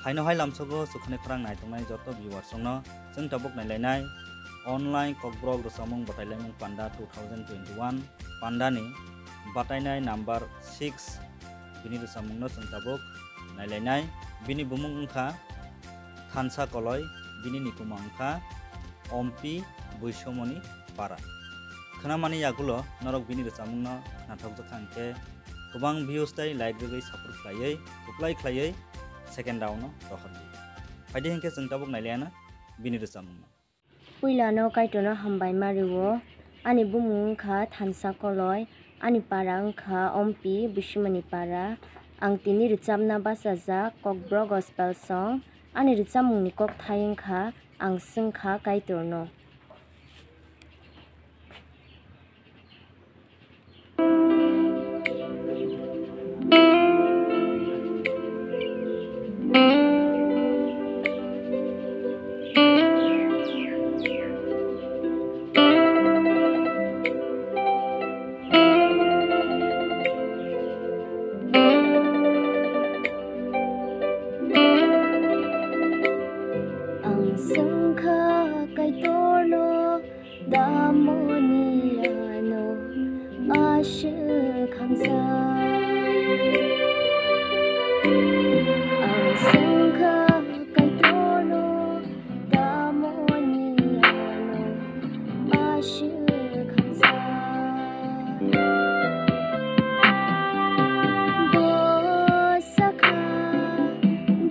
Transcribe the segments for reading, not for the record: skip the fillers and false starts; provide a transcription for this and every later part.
haino hai lamsogo sukhne krang nai tongnai joto viewers songno jeng tabuk nailainai online kokbrok rosamung batailaimung panda 2021 panda ni batainai number 6 bini rosamungno jeng tabuk nailainai bini bumung ungkha thansa koloi bini nikuma ungkha ompi boisomoni para khnamani yagulo norok bini rosamungno nathok jakhangke gobang views tai like rogoi support khlaioi apply khlaioi second round no rohordi faide hengke jeng tabuk nailaiana bini rosamungno Puilano kaitono hambai mariwo ani bumung kha thansa koloi ani para ungkha ompi bushimani para ang tini richamna basajak kokbro gospel song ani richamungni kok thai ungkha ang sungkha kaitorno sungkha kaitorno damoniano ashe khamsa ang sungkha kaitorno damoniano ashe khamsa bosakha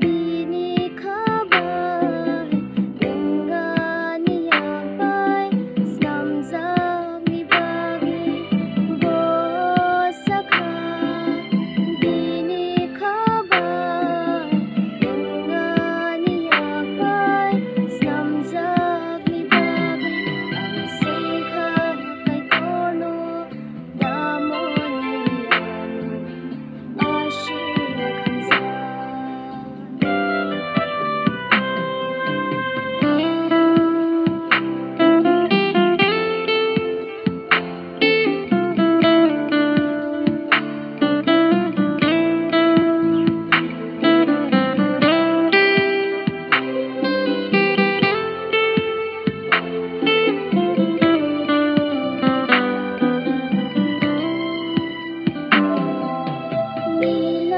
bini khabar engani yapai snamjani bagi bosakha bini khabar engani yapai snamjani bagi ang sungkha kaitorno damoniano ashe khamsa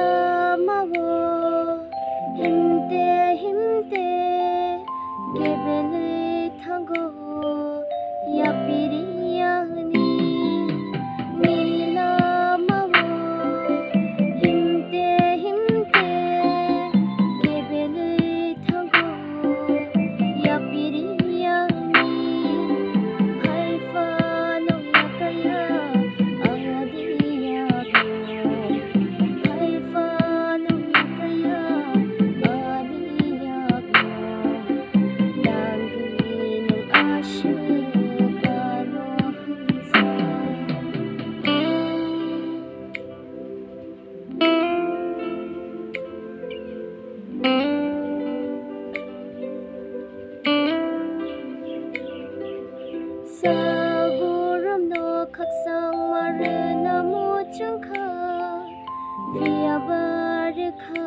Nilamawo himte himte gebele thango yapiriyani Nilamawo himte himte gebele thango yapiriyani haifa no yakaya ahadiyago Sagurum no kaksang marina mo changkha via barikha